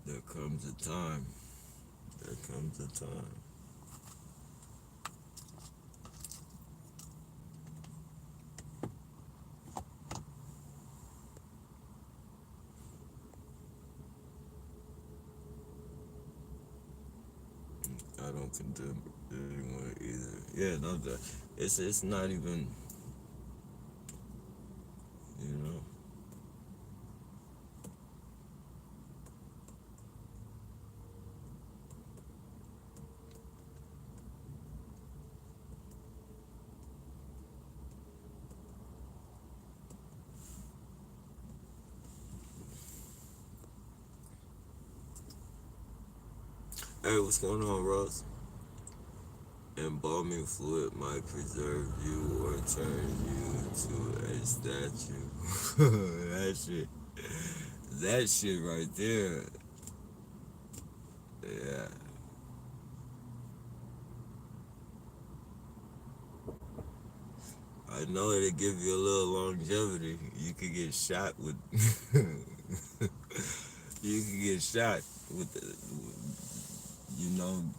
there comes a time. There comes a time. I don't condemn anyone either. Yeah, no, it's not even, you know. Hey, what's going on, Ross? Embalming fluid might preserve you or turn you to a statue. That shit right there. Yeah, I know it'll give you a little longevity. You could get shot with, You can get shot with the,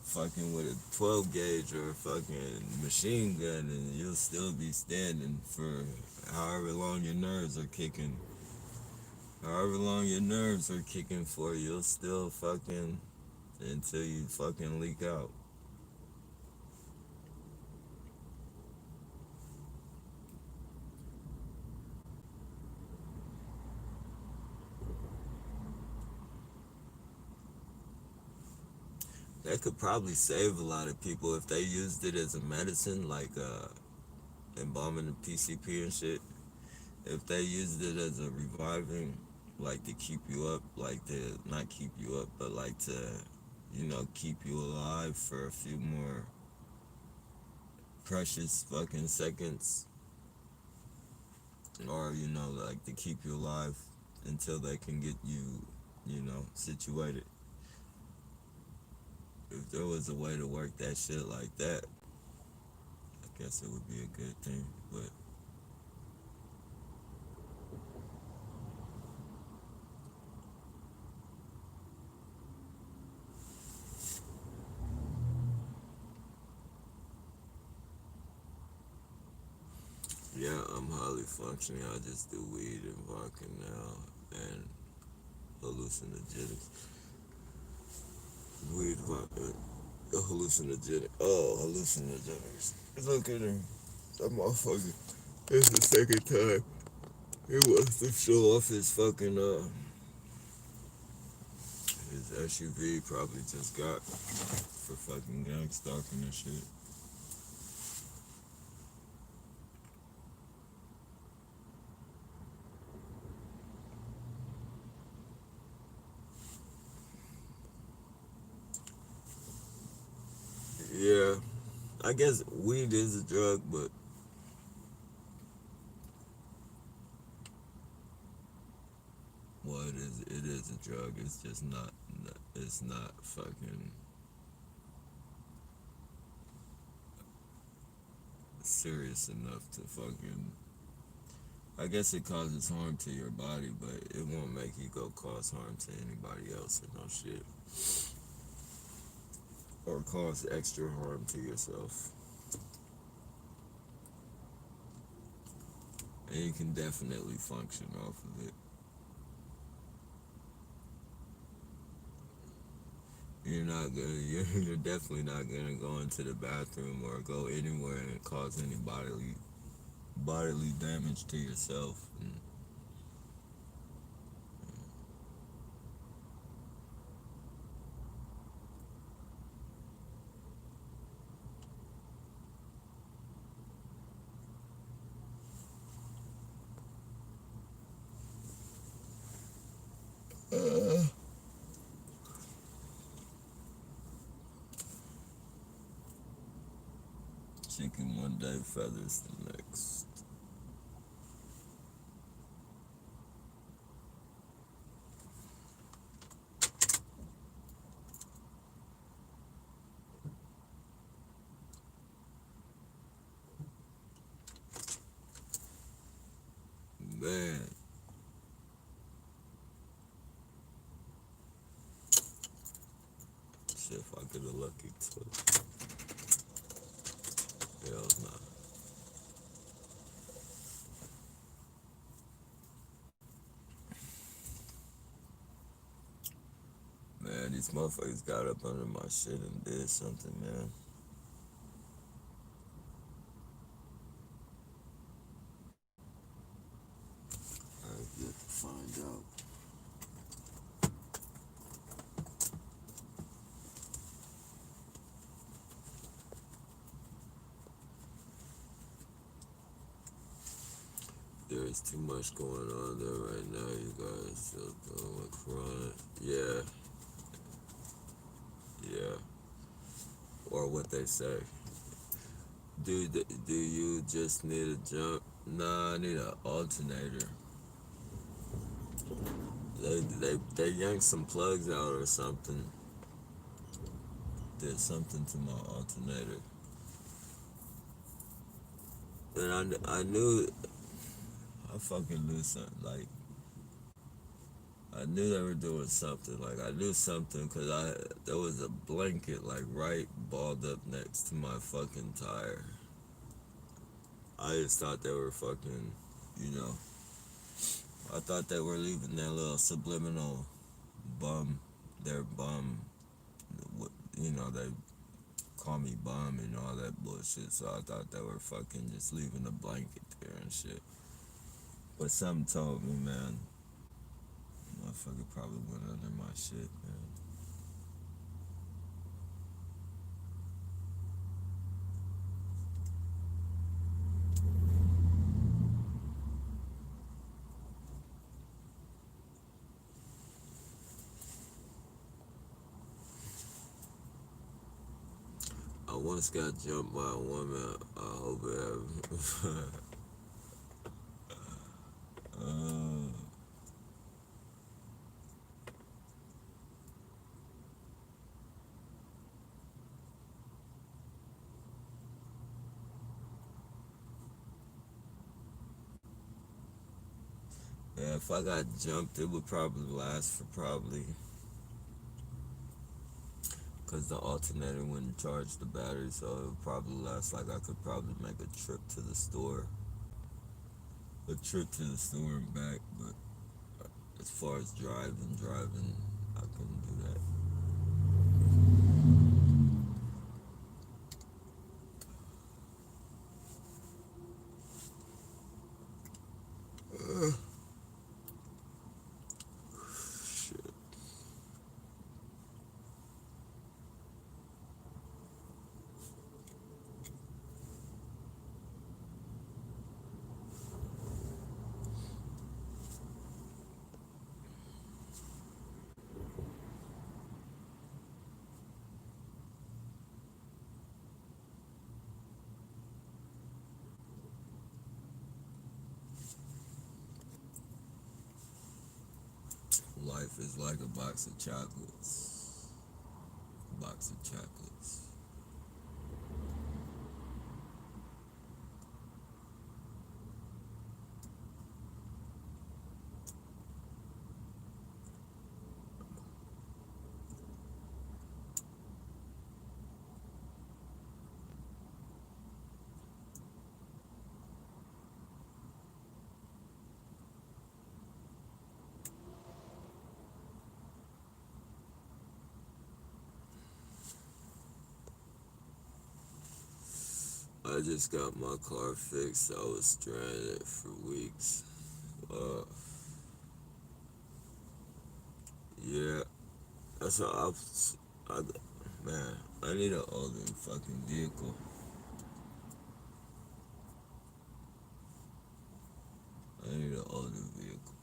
fucking with a 12 gauge or a fucking machine gun, and you'll still be standing for however long your nerves are kicking. However long your nerves are kicking for, you'll still fucking until you fucking leak out. That could probably save a lot of people if they used it as a medicine, like embalming the PCP and shit. If they used it as a reviving, like to keep you up, like to not keep you up, but like to, keep you alive for a few more precious fucking seconds, or like to keep you alive until they can get you, situated. If there was a way to work that shit like that, I guess it would be a good thing. But yeah, I'm highly functioning. I just do weed and vodka now and hallucinogenics. Weed, vodka, hallucinogenic. Oh, hallucinogenics. Look at him. That motherfucker. It's the second time he wants to show off his SUV. Probably just got for fucking gang stalking and shit. Yeah, I guess weed is a drug, but well, it is a drug. It's just not. It's not fucking serious enough to fucking. I guess it causes harm to your body, but it won't make you go cause harm to anybody else or no shit, or cause extra harm to yourself. And you can definitely function off of it. You're definitely not gonna go into the bathroom or go anywhere and cause any bodily damage to yourself. Chicken one day, feathers the next. Man, shit, if I get a lucky tip. Hell nah. Man, these motherfuckers got up under my shit and did something, man. I have yet to find out. There's too much going on there right now, you guys. Still dealing with Corona. Yeah, yeah. Or what they say. Do you just need a jump? Nah, I need an alternator. They yanked some plugs out or something. Did something to my alternator. And I fucking knew something. Like, I knew they were doing something. Like I knew something because there was a blanket like right balled up next to my fucking tire. I just thought they were fucking, you know. I thought they were leaving their little subliminal bum, their bum. You know, they call me bum and all that bullshit. So I thought they were fucking just leaving a blanket there and shit. But something told me, man, motherfucker probably went under my shit, man. I once got jumped by a woman. I hope it haven't. uh, yeah, if I got jumped, it would probably last for probably. Because the alternator wouldn't charge the battery, so it would probably last like I could probably make a trip to the store. A trip to the store and back, but as far as driving, I couldn't do that. Shit. Life is like a box of chocolates. Box of chocolates. I just got my car fixed. I was stranded for weeks. Uh, yeah, that's how I, man, I need an older fucking vehicle. I need an older vehicle.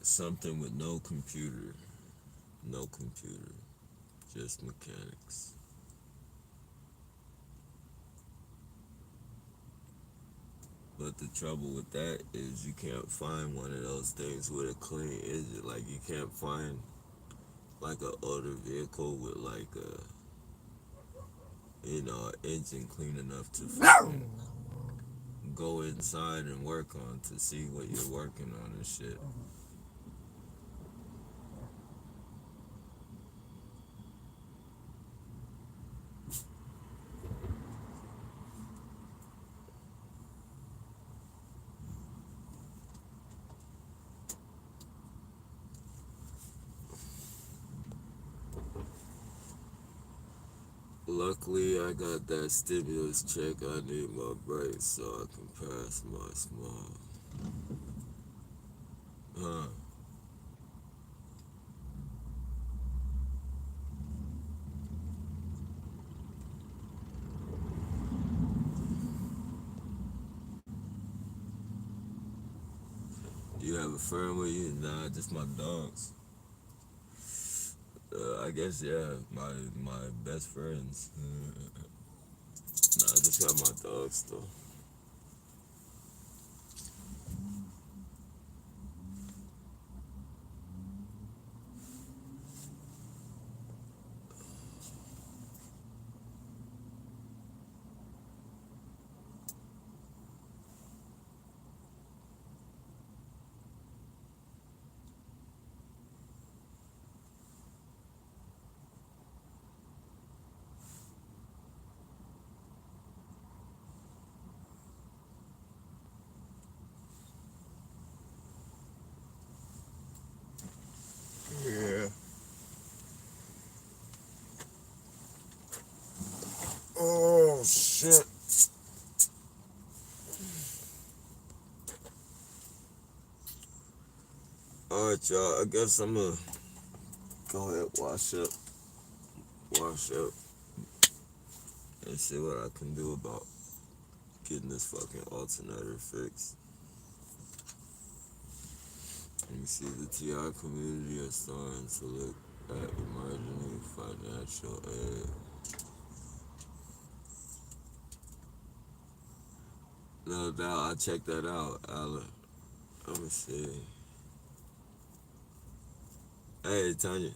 Something with no computer. No computer. Just mechanics. But the trouble with that is you can't find one of those things with a clean engine. Like you can't find like an older vehicle with like a an engine clean enough to fucking go inside and work on to see what you're working on and shit. Luckily, I got that stimulus check. I need my brakes so I can pass my small. Huh? You have a friend with you? Nah, just my dogs. I guess yeah, my best friends. Nah, I just got my dogs though. Oh shit. Alright, y'all. I guess I'm gonna go ahead, wash up, and see what I can do about getting this fucking alternator fixed. Let me see, the TI community is starting to look at emerging financial aid. No doubt, I'll check that out, Alan. Let me see. Hey, Tanya.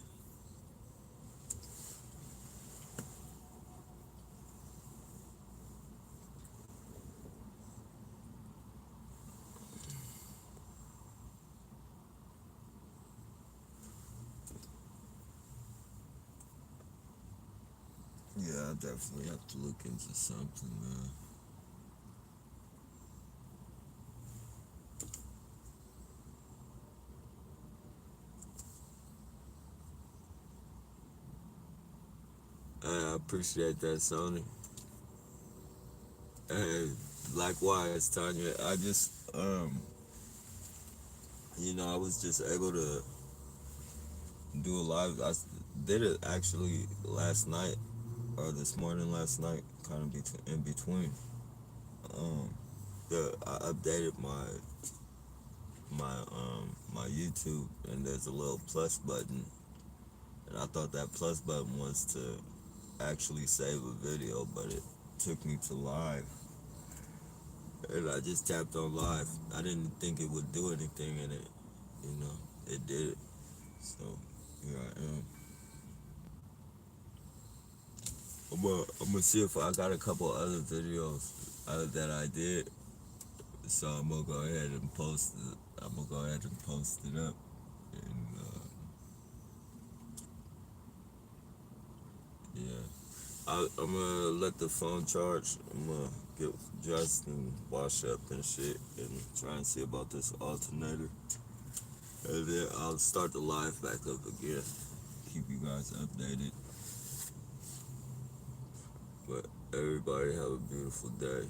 Yeah, I definitely have to look into something, man. Hey, I appreciate that, Sony. Hey, likewise, Tanya. I just, I was just able to do a live. Did it actually last night or this morning, last night, kind of in between. Um, I updated my YouTube, and there's a little plus button, and I thought that plus button was to actually save a video, but it took me to live, and I just tapped on live. I didn't think it would do anything, and you know, it did. So here I am. I'm gonna see if I got a couple other videos that I did. So I'm gonna go ahead and post it. I'm gonna go ahead and post it up. And yeah, I'm gonna let the phone charge. I'm gonna get dressed and wash up and shit, and try and see about this alternator. And then I'll start the live back up again. Keep you guys updated. But everybody have a beautiful day.